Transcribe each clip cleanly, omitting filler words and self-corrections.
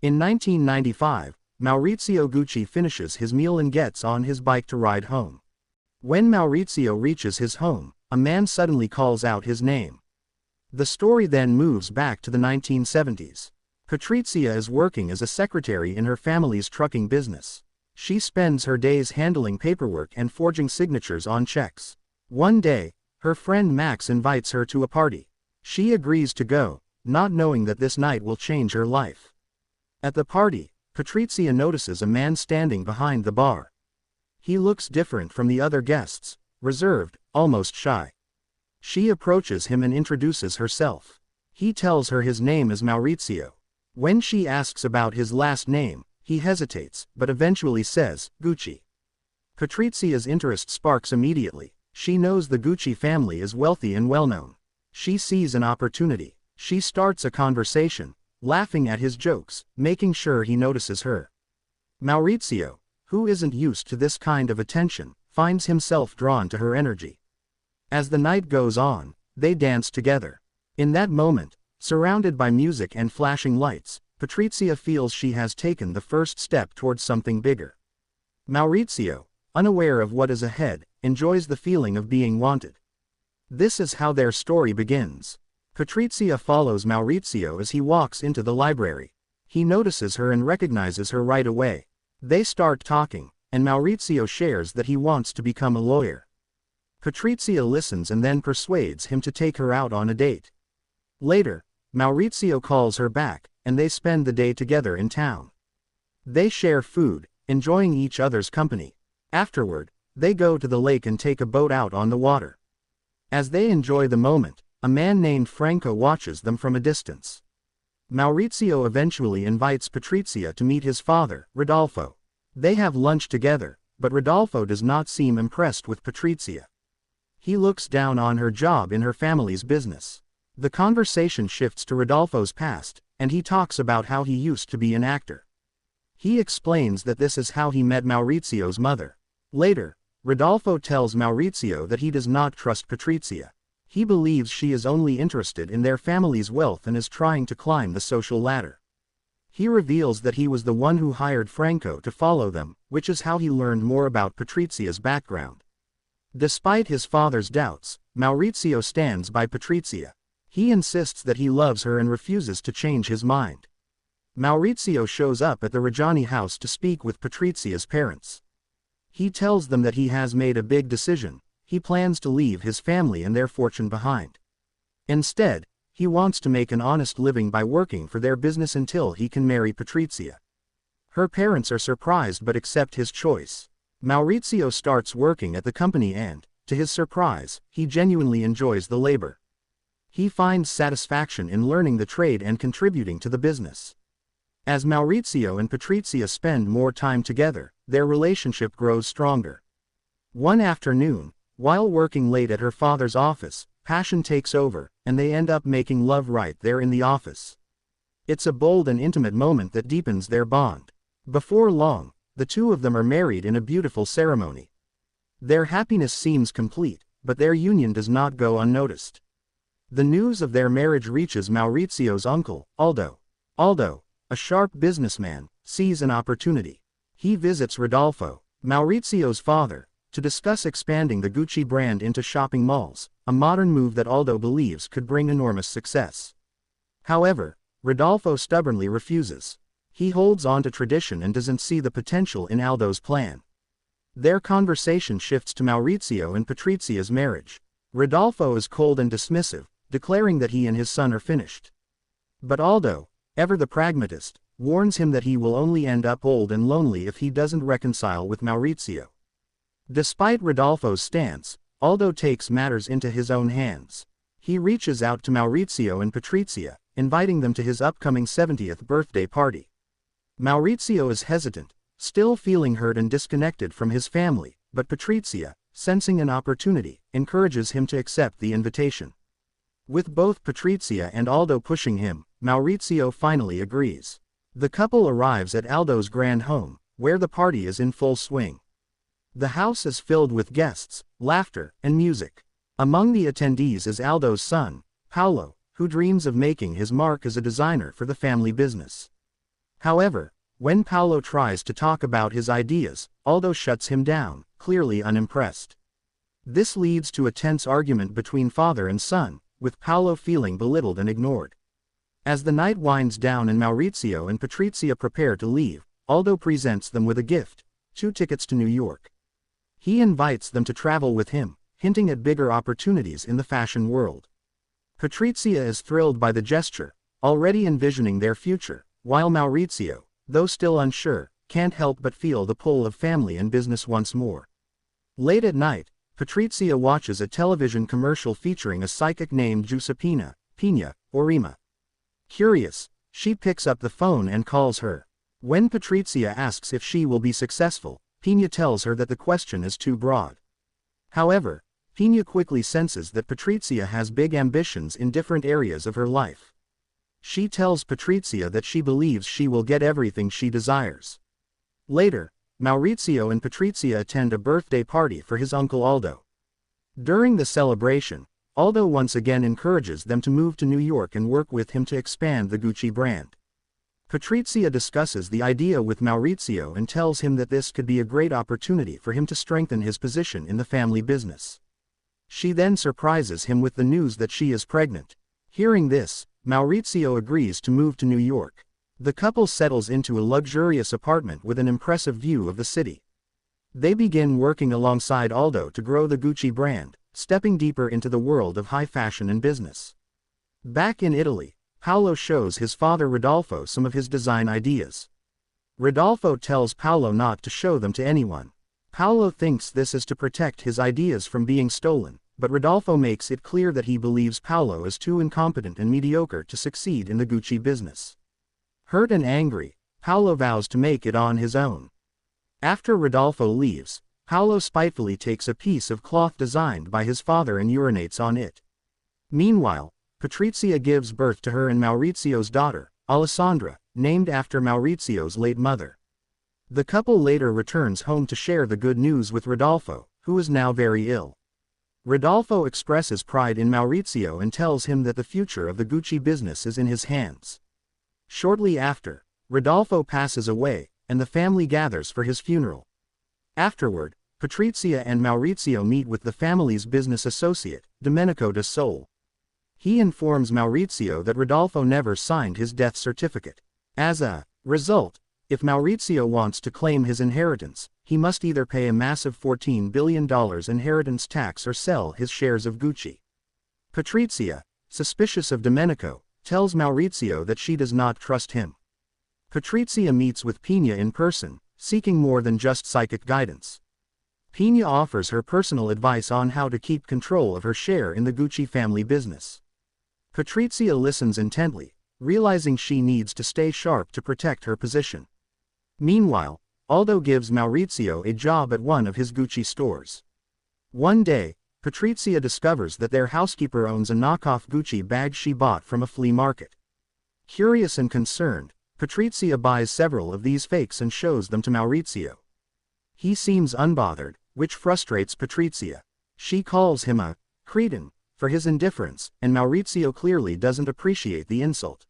In 1995, Maurizio Gucci finishes his meal and gets on his bike to ride home. When Maurizio reaches his home, a man suddenly calls out his name. The story then moves back to the 1970s. Patrizia is working as a secretary in her family's trucking business. She spends her days handling paperwork and forging signatures on checks. One day, her friend Max invites her to a party. She agrees to go, not knowing that this night will change her life. At the party, Patrizia notices a man standing behind the bar. He looks different from the other guests, reserved, almost shy. She approaches him and introduces herself. He tells her his name is Maurizio. When she asks about his last name, he hesitates, but eventually says, Gucci. Patrizia's interest sparks immediately. She knows the Gucci family is wealthy and well-known. She sees an opportunity. She starts a conversation, laughing at his jokes, making sure he notices her. Maurizio, who isn't used to this kind of attention, finds himself drawn to her energy. As the night goes on, they dance together. In that moment, surrounded by music and flashing lights, Patrizia feels she has taken the first step towards something bigger. Maurizio, unaware of what is ahead, enjoys the feeling of being wanted. This is how their story begins. Patrizia follows Maurizio as he walks into the library. He notices her and recognizes her right away. They start talking, and Maurizio shares that he wants to become a lawyer. Patrizia listens and then persuades him to take her out on a date. Later, Maurizio calls her back, and they spend the day together in town. They share food, enjoying each other's company. Afterward, they go to the lake and take a boat out on the water. As they enjoy the moment, a man named Franco watches them from a distance. Maurizio eventually invites Patrizia to meet his father, Rodolfo. They have lunch together, but Rodolfo does not seem impressed with Patrizia. He looks down on her job in her family's business. The conversation shifts to Rodolfo's past, and he talks about how he used to be an actor. He explains that this is how he met Maurizio's mother. Later, Rodolfo tells Maurizio that he does not trust Patrizia. He believes she is only interested in their family's wealth and is trying to climb the social ladder. He reveals that he was the one who hired Franco to follow them, which is how he learned more about Patrizia's background. Despite his father's doubts, Maurizio stands by Patrizia. He insists that he loves her and refuses to change his mind. Maurizio shows up at the Reggiani house to speak with Patrizia's parents. He tells them that he has made a big decision. He plans to leave his family and their fortune behind. Instead, he wants to make an honest living by working for their business until he can marry Patrizia. Her parents are surprised but accept his choice. Maurizio starts working at the company and, to his surprise, he genuinely enjoys the labor. He finds satisfaction in learning the trade and contributing to the business. As Maurizio and Patrizia spend more time together, their relationship grows stronger. One afternoon, while working late at her father's office, passion takes over, and they end up making love right there in the office. It's a bold and intimate moment that deepens their bond. Before long, the two of them are married in a beautiful ceremony. Their happiness seems complete, but their union does not go unnoticed. The news of their marriage reaches Maurizio's uncle, Aldo. Aldo, a sharp businessman, sees an opportunity. He visits Rodolfo, Maurizio's father, to discuss expanding the Gucci brand into shopping malls, a modern move that Aldo believes could bring enormous success. However, Rodolfo stubbornly refuses. He holds on to tradition and doesn't see the potential in Aldo's plan. Their conversation shifts to Maurizio and Patrizia's marriage. Rodolfo is cold and dismissive, declaring that he and his son are finished. But Aldo, ever the pragmatist, warns him that he will only end up old and lonely if he doesn't reconcile with Maurizio. Despite Rodolfo's stance, Aldo takes matters into his own hands. He reaches out to Maurizio and Patrizia, inviting them to his upcoming 70th birthday party. Maurizio is hesitant, still feeling hurt and disconnected from his family, but Patrizia, sensing an opportunity, encourages him to accept the invitation. With both Patrizia and Aldo pushing him, Maurizio finally agrees. The couple arrives at Aldo's grand home, where the party is in full swing. The house is filled with guests, laughter, and music. Among the attendees is Aldo's son, Paolo, who dreams of making his mark as a designer for the family business. However, when Paolo tries to talk about his ideas, Aldo shuts him down, clearly unimpressed. This leads to a tense argument between father and son, with Paolo feeling belittled and ignored. As the night winds down and Maurizio and Patrizia prepare to leave, Aldo presents them with a gift: 2 tickets to New York. He invites them to travel with him, hinting at bigger opportunities in the fashion world. Patrizia is thrilled by the gesture, already envisioning their future, while Maurizio, though still unsure, can't help but feel the pull of family and business once more. Late at night, Patrizia watches a television commercial featuring a psychic named Giuseppina, Pina, or Ima. Curious, she picks up the phone and calls her. When Patrizia asks if she will be successful, Pina tells her that the question is too broad. However, Pina quickly senses that Patrizia has big ambitions in different areas of her life. She tells Patrizia that she believes she will get everything she desires. Later, Maurizio and Patrizia attend a birthday party for his uncle Aldo. During the celebration, Aldo once again encourages them to move to New York and work with him to expand the Gucci brand. Patrizia discusses the idea with Maurizio and tells him that this could be a great opportunity for him to strengthen his position in the family business. She then surprises him with the news that she is pregnant. Hearing this, Maurizio agrees to move to New York. The couple settles into a luxurious apartment with an impressive view of the city. They begin working alongside Aldo to grow the Gucci brand, stepping deeper into the world of high fashion and business. Back in Italy, Paolo shows his father Rodolfo some of his design ideas. Rodolfo tells Paolo not to show them to anyone. Paolo thinks this is to protect his ideas from being stolen, but Rodolfo makes it clear that he believes Paolo is too incompetent and mediocre to succeed in the Gucci business. Hurt and angry, Paolo vows to make it on his own. After Rodolfo leaves, Paolo spitefully takes a piece of cloth designed by his father and urinates on it. Meanwhile, Patrizia gives birth to her and Maurizio's daughter, Alessandra, named after Maurizio's late mother. The couple later returns home to share the good news with Rodolfo, who is now very ill. Rodolfo expresses pride in Maurizio and tells him that the future of the Gucci business is in his hands. Shortly after, Rodolfo passes away, and the family gathers for his funeral. Afterward, Patrizia and Maurizio meet with the family's business associate, Domenico da Sole. He informs Maurizio that Rodolfo never signed his death certificate. As a result, if Maurizio wants to claim his inheritance, he must either pay a massive $14 billion inheritance tax or sell his shares of Gucci. Patrizia, suspicious of Domenico, tells Maurizio that she does not trust him. Patrizia meets with Pina in person, seeking more than just psychic guidance. Pina offers her personal advice on how to keep control of her share in the Gucci family business. Patrizia listens intently, realizing she needs to stay sharp to protect her position. Meanwhile, Aldo gives Maurizio a job at one of his Gucci stores. One day, Patrizia discovers that their housekeeper owns a knockoff Gucci bag she bought from a flea market. Curious and concerned, Patrizia buys several of these fakes and shows them to Maurizio. He seems unbothered, which frustrates Patrizia. She calls him a cretin for his indifference, and Maurizio clearly doesn't appreciate the insult.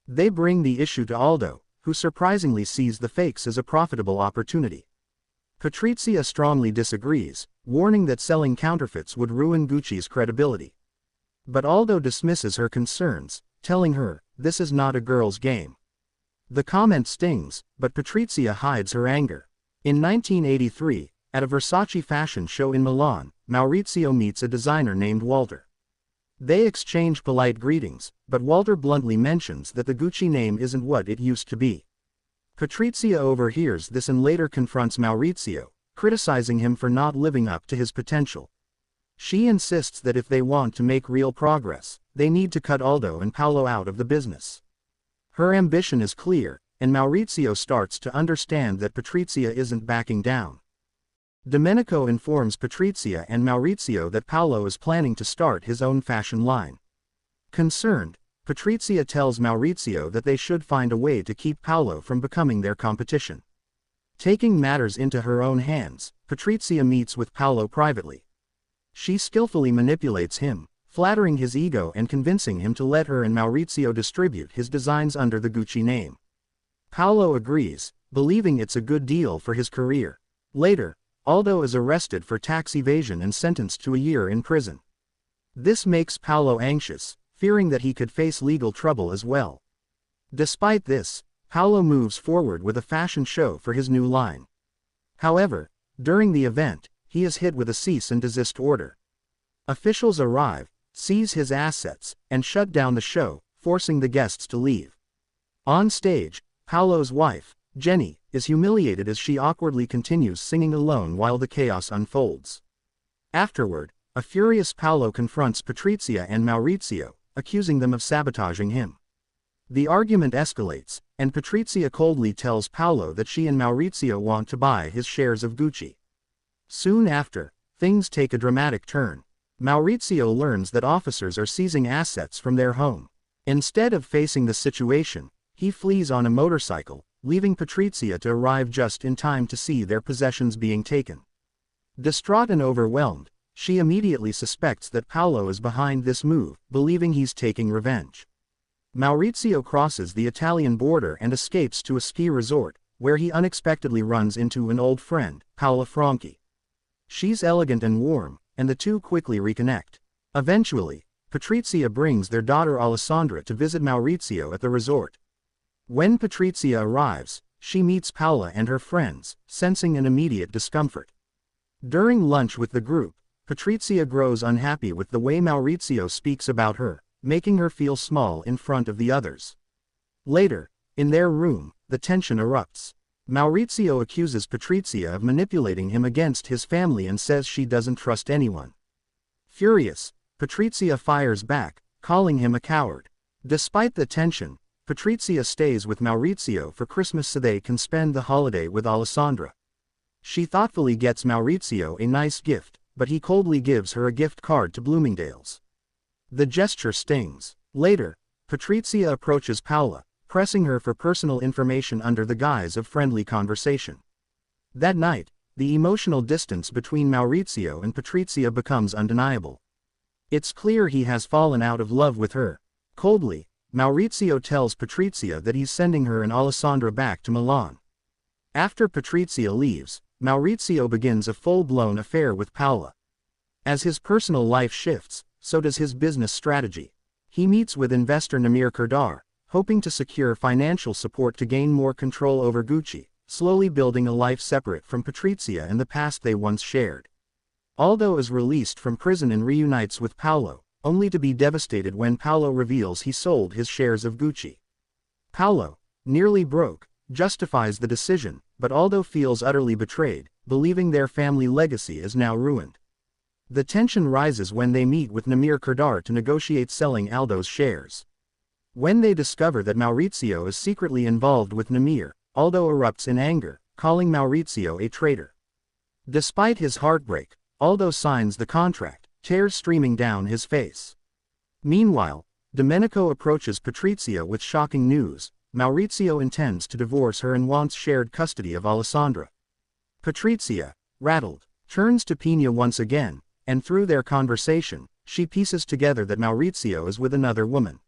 They bring the issue to Aldo, who surprisingly sees the fakes as a profitable opportunity. Patrizia strongly disagrees, warning that selling counterfeits would ruin Gucci's credibility. But Aldo dismisses her concerns, telling her, "This is not a girl's game." The comment stings, but Patrizia hides her anger. In 1983, at a Versace fashion show in Milan, Maurizio meets a designer named Walter. They exchange polite greetings, but Walter bluntly mentions that the Gucci name isn't what it used to be. Patrizia overhears this and later confronts Maurizio, criticizing him for not living up to his potential. She insists that if they want to make real progress, they need to cut Aldo and Paolo out of the business. Her ambition is clear, and Maurizio starts to understand that Patrizia isn't backing down. Domenico informs Patrizia and Maurizio that Paolo is planning to start his own fashion line. Concerned, Patrizia tells Maurizio that they should find a way to keep Paolo from becoming their competition. Taking matters into her own hands, Patrizia meets with Paolo privately. She skillfully manipulates him, flattering his ego and convincing him to let her and Maurizio distribute his designs under the Gucci name. Paolo agrees, believing it's a good deal for his career. Later, Aldo is arrested for tax evasion and sentenced to a year in prison. This makes Paolo anxious, fearing that he could face legal trouble as well. Despite this, Paolo moves forward with a fashion show for his new line. However, during the event, he is hit with a cease and desist order. Officials arrive, seize his assets, and shut down the show, forcing the guests to leave. On stage, Paolo's wife, Jenny, is humiliated as she awkwardly continues singing alone while the chaos unfolds. Afterward, a furious Paolo confronts Patrizia and Maurizio, accusing them of sabotaging him. The argument escalates, and Patrizia coldly tells Paolo that she and Maurizio want to buy his shares of Gucci. Soon after, things take a dramatic turn. Maurizio learns that officers are seizing assets from their home. Instead of facing the situation, he flees on a motorcycle, leaving Patrizia to arrive just in time to see their possessions being taken. Distraught and overwhelmed, she immediately suspects that Paolo is behind this move, believing he's taking revenge. Maurizio crosses the Italian border and escapes to a ski resort, where he unexpectedly runs into an old friend, Paola Franchi. She's elegant and warm, and the two quickly reconnect. Eventually, Patrizia brings their daughter Alessandra to visit Maurizio at the resort. When Patrizia arrives, she meets Paola and her friends, sensing an immediate discomfort. During lunch with the group, Patrizia grows unhappy with the way Maurizio speaks about her, making her feel small in front of the others. Later, in their room, the tension erupts. Maurizio accuses Patrizia of manipulating him against his family and says she doesn't trust anyone. Furious, Patrizia fires back, calling him a coward. Despite the tension, Patrizia stays with Maurizio for Christmas so they can spend the holiday with Alessandra. She thoughtfully gets Maurizio a nice gift, but he coldly gives her a gift card to Bloomingdale's. The gesture stings. Later, Patrizia approaches Paola, pressing her for personal information under the guise of friendly conversation. That night, the emotional distance between Maurizio and Patrizia becomes undeniable. It's clear he has fallen out of love with her. Coldly, Maurizio tells Patrizia that he's sending her and Alessandra back to Milan. After Patrizia leaves, Maurizio begins a full-blown affair with Paola. As his personal life shifts, so does his business strategy. He meets with investor Namir Kardar, hoping to secure financial support to gain more control over Gucci, slowly building a life separate from Patrizia and the past they once shared. Aldo is released from prison and reunites with Paolo, only to be devastated when Paolo reveals he sold his shares of Gucci. Paolo, nearly broke, justifies the decision, but Aldo feels utterly betrayed, believing their family legacy is now ruined. The tension rises when they meet with Namir Kardar to negotiate selling Aldo's shares. When they discover that Maurizio is secretly involved with Namir, Aldo erupts in anger, calling Maurizio a traitor. Despite his heartbreak, Aldo signs the contract, tears streaming down his face. Meanwhile, Domenico approaches Patrizia with shocking news: Maurizio intends to divorce her and wants shared custody of Alessandra. Patrizia, rattled, turns to Pina once again, and through their conversation, she pieces together that Maurizio is with another woman.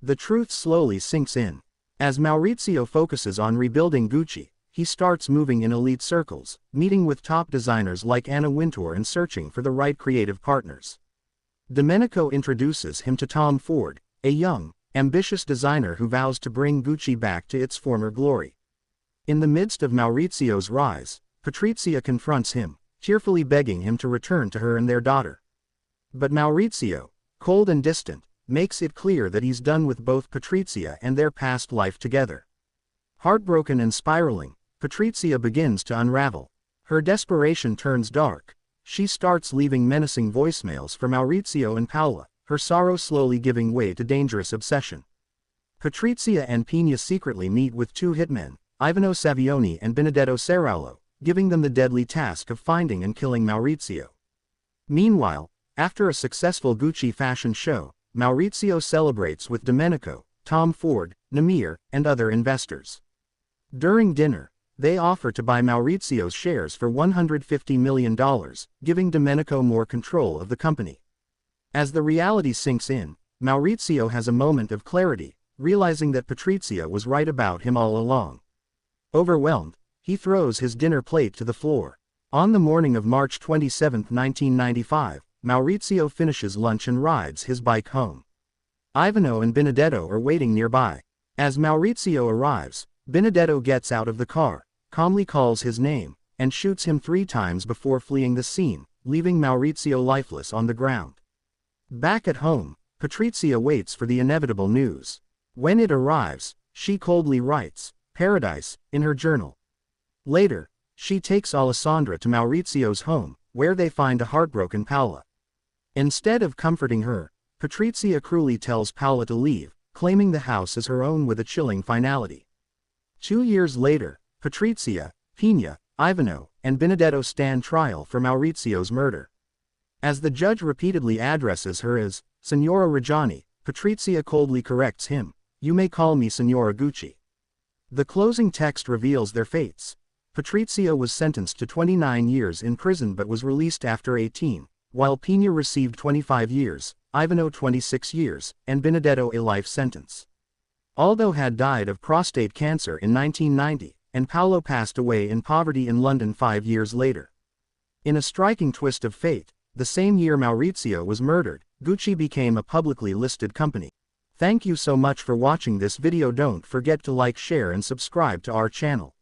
The truth slowly sinks in. As Maurizio focuses on rebuilding Gucci, he starts moving in elite circles, meeting with top designers like Anna Wintour and searching for the right creative partners. Domenico introduces him to Tom Ford, a young, ambitious designer who vows to bring Gucci back to its former glory. In the midst of Maurizio's rise, Patrizia confronts him, tearfully begging him to return to her and their daughter. But Maurizio, cold and distant, makes it clear that he's done with both Patrizia and their past life together. Heartbroken and spiraling, Patrizia begins to unravel. Her desperation turns dark. She starts leaving menacing voicemails for Maurizio and Paola, her sorrow slowly giving way to dangerous obsession. Patrizia and Pina secretly meet with two hitmen, Ivano Savioni and Benedetto Ceraulo, giving them the deadly task of finding and killing Maurizio. Meanwhile, after a successful Gucci fashion show, Maurizio celebrates with Domenico, Tom Ford, Namir, and other investors. During dinner, they offer to buy Maurizio's shares for $150 million, giving Domenico more control of the company. As the reality sinks in, Maurizio has a moment of clarity, realizing that Patrizia was right about him all along. Overwhelmed, he throws his dinner plate to the floor. On the morning of March 27, 1995, Maurizio finishes lunch and rides his bike home. Ivano and Benedetto are waiting nearby. As Maurizio arrives, Benedetto gets out of the car, calmly calls his name, and shoots him 3 times before fleeing the scene, leaving Maurizio lifeless on the ground. Back at home, Patrizia waits for the inevitable news. When it arrives, she coldly writes, "Paradise," in her journal. Later, she takes Alessandra to Maurizio's home, where they find a heartbroken Paola. Instead of comforting her, Patrizia cruelly tells Paola to leave, claiming the house as her own with a chilling finality. 2 years later, Patrizia, Pina, Ivano, and Benedetto stand trial for Maurizio's murder. As the judge repeatedly addresses her as Signora Reggiani, Patrizia coldly corrects him, "You may call me Signora Gucci." The closing text reveals their fates. Patrizia was sentenced to 29 years in prison but was released after 18, while Pina received 25 years, Ivano 26 years, and Benedetto a life sentence. Aldo had died of prostate cancer in 1990, and Paolo passed away in poverty in London 5 years later. In a striking twist of fate, the same year Maurizio was murdered, Gucci became a publicly listed company. Thank you so much for watching this video. Don't forget to like, share and subscribe to our channel.